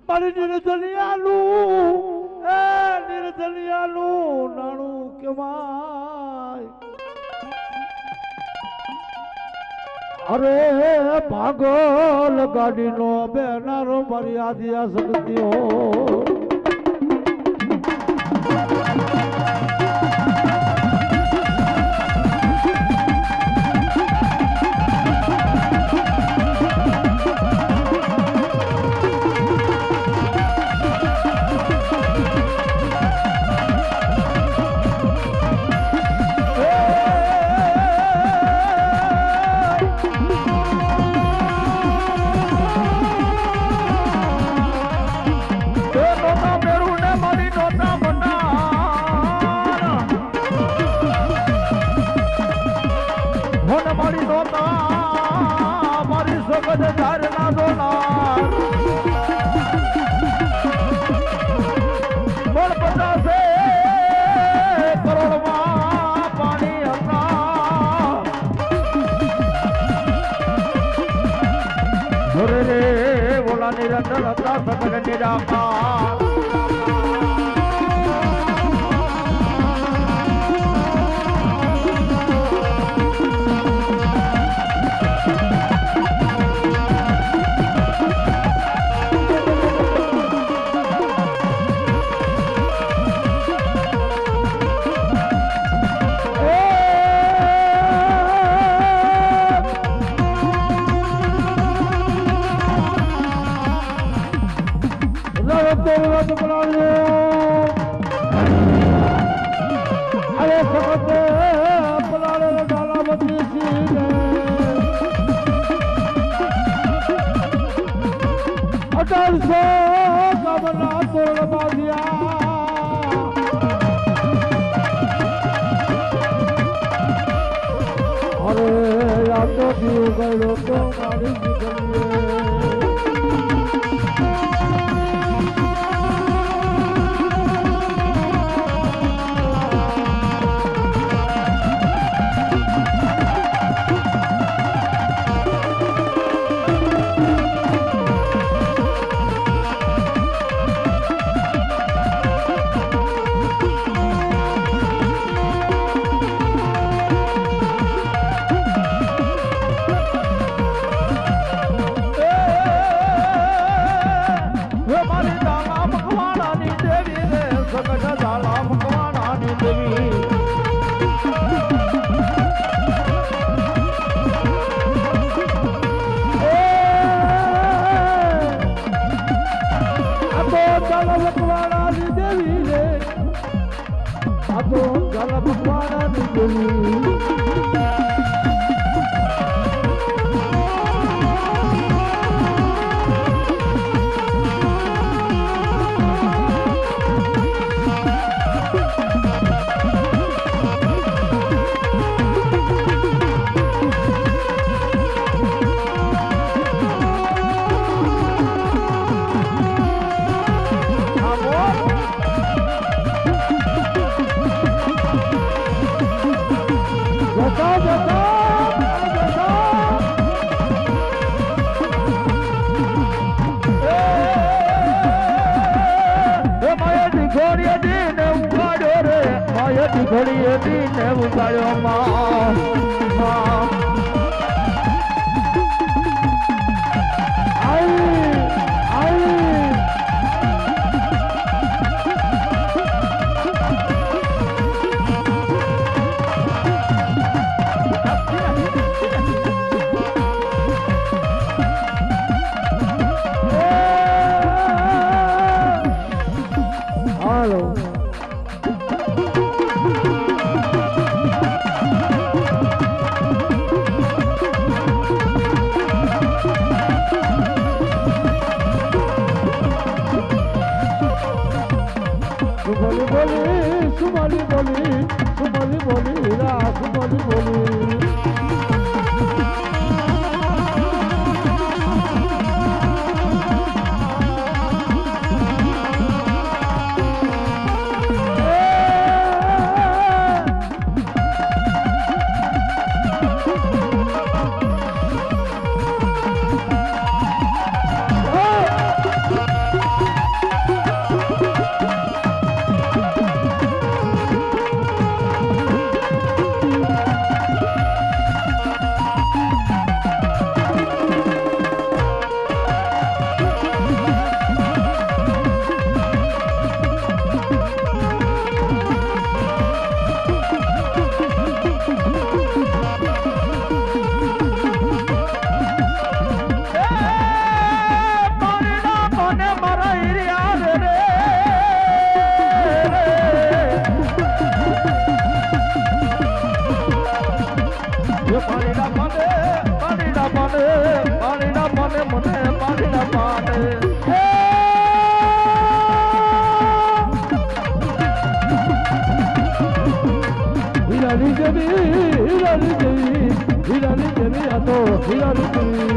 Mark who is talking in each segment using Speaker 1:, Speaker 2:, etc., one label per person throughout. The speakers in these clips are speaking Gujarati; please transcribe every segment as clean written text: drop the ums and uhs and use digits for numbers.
Speaker 1: મારી નિર્જલિયાનું એ નિર્જલિયાનું નાણું કેવાય અરે પાગલ ગાડીનો બેનારો મર્યાદિયા શક્તિઓ નિરંતર હતા સતત નિરાકાર ઘડીએ દીને ઉગાડ્યો માં જેવી હીરાની જેવી આ તો હીરાની જેવી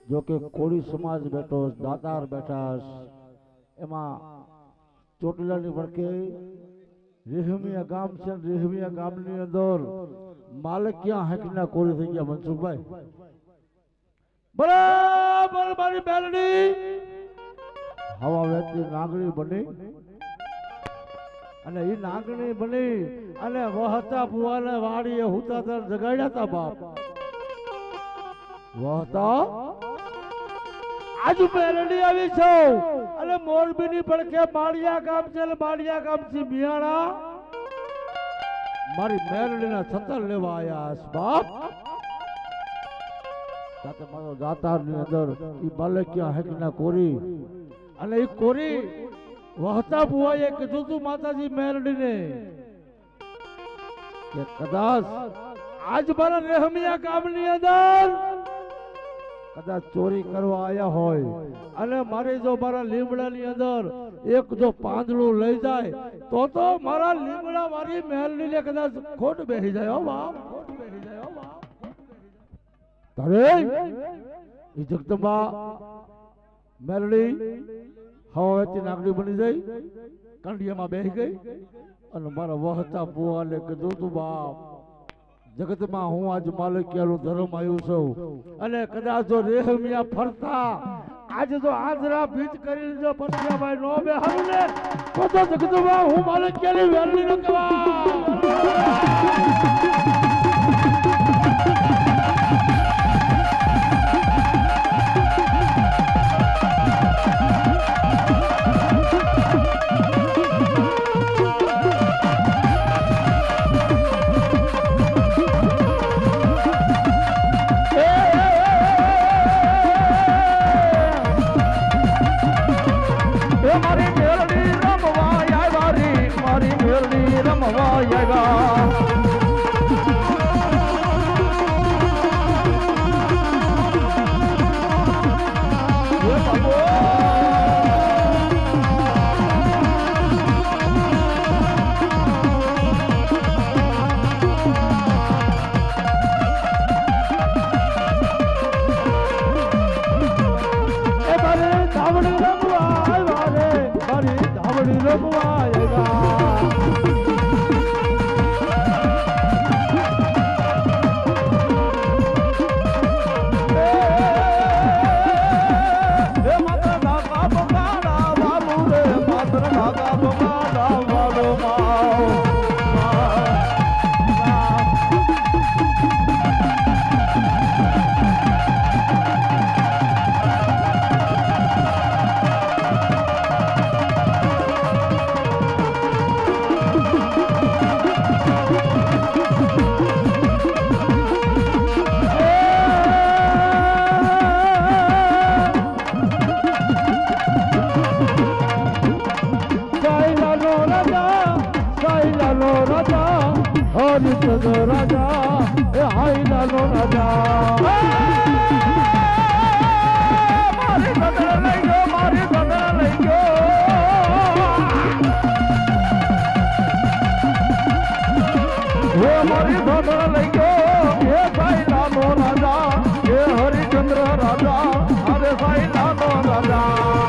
Speaker 1: જો કે કોળી સમાજ બેઠો દાતાર બેઠા એમાં ચોટીલાની વડકે રેહમિયા ગામ છે રેહમિયા ગામની અંદર માલકિયા હાકના કોળી થઈ ગયા મનસુખભાઈ બરાબર મારી બેલડી હવા વેચી નાગણી બની અને એ નાગણી બની અને વહતા ભુવાને વાડીએ હુતા તર જગાડ્યા હતા બાપ વહતા આજુ બેલડી આવી છો અને મોરબીની પડકે માળિયા ગામ છે માળિયા ગામ થી બિયાણા મારી મેરડીના છતર લેવા આયા બાપ સાથે મારો દાતારની અંદર ઈ બાલકિયા હેકના કોરી અને ઈ કોરી વહતા ભુવાએ કીધું તું માતાજી મેરડીને કે કદાચ આજ મારા રેહમિયા ગામની અંદર કદાચ ચોરી કરવા આયા હોય અને મારે જો મારા લીમડાની અંદર એક જો પાંદડું લઈ જાય તો મારા લીમડા વાળી મેરડીને કદાચ ખોટ બેસી જાય હો બાપ ખોટ બેસી જાય હો બાપ તારે ઈ જગદંબા મેરડી હવાથી નાગડી બની જઈ કંડિયામાં બેસી ગઈ અને મારા વહતા બુવાને કીધું તું બાપ જગતમાં હું આજ માલકિયાનું ધર્મ આવ્યું છું અને કદાચ જો રેહમિયા ફરતા આજે જો આદરા ભીત કરીને જો પરસિયાભાઈ નો બેહારું ને તો જગતમાં હું માલકિયાની વેલડી નો કહેવા જ રાજા એ હાઈલાનો રાજા મારી ગદર લઈ ગયો મારી ગદર લઈ ગયો હે મારી ગદર લઈ ગયો એ હાઈલાનો રાજા એ હરિચંદ્ર રાજા અરે હાઈલાનો રાજા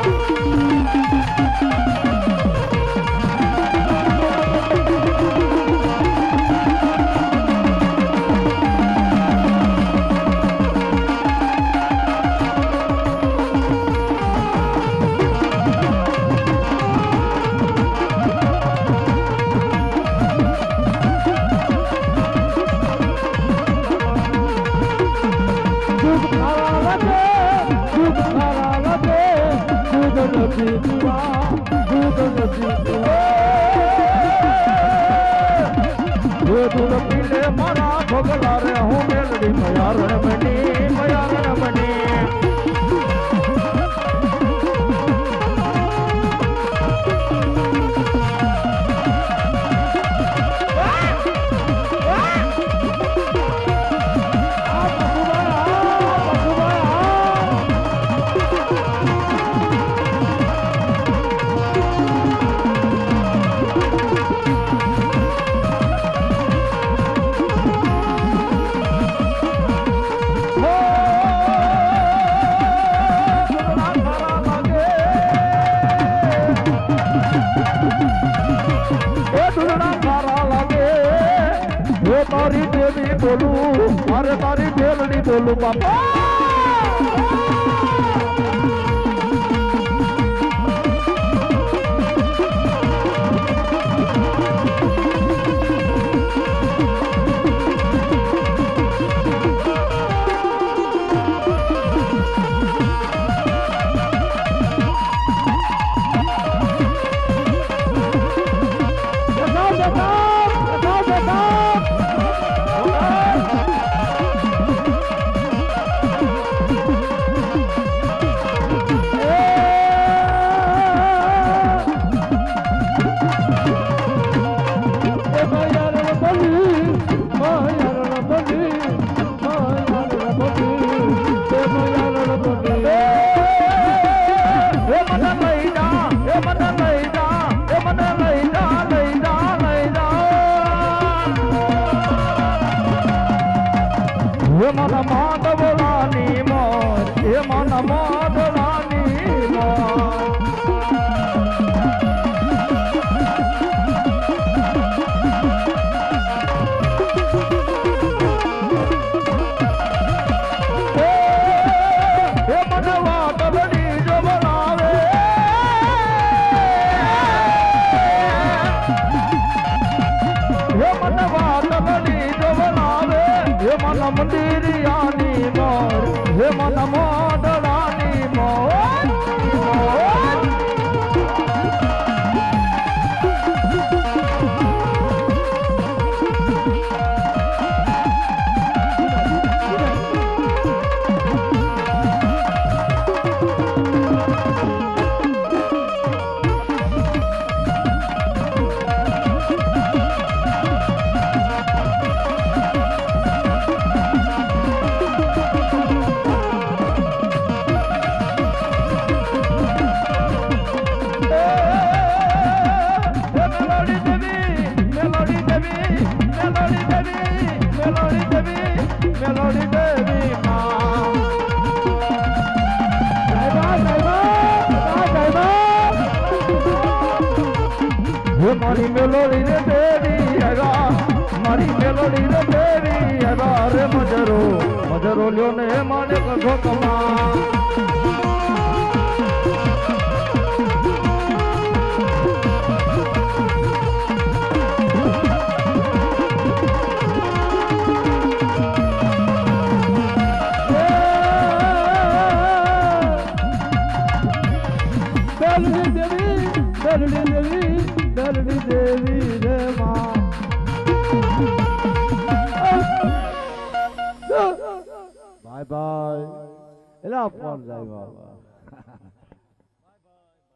Speaker 1: મારા ભગલા રે હું મેલડી મયા રમણી તારી દેવી બોલું મારે તારી બેલડી બોલું બાપા mana madhavani moor he mana madhavani moor he mana madhavani jo banave he mana madhavani jo banave he mana મંદિરિયાની મોર હે મન મોદડાની મોર મેલોડી દેવી માં હે મારી મેલોડી રે દેવી હેગા મારી મેલોડી રે દેવી હેગા રે મજરો લ્યો ને માને કખો કમા દલડી દેવી રે માં બાય બાય એલા ફોન જાય બાબા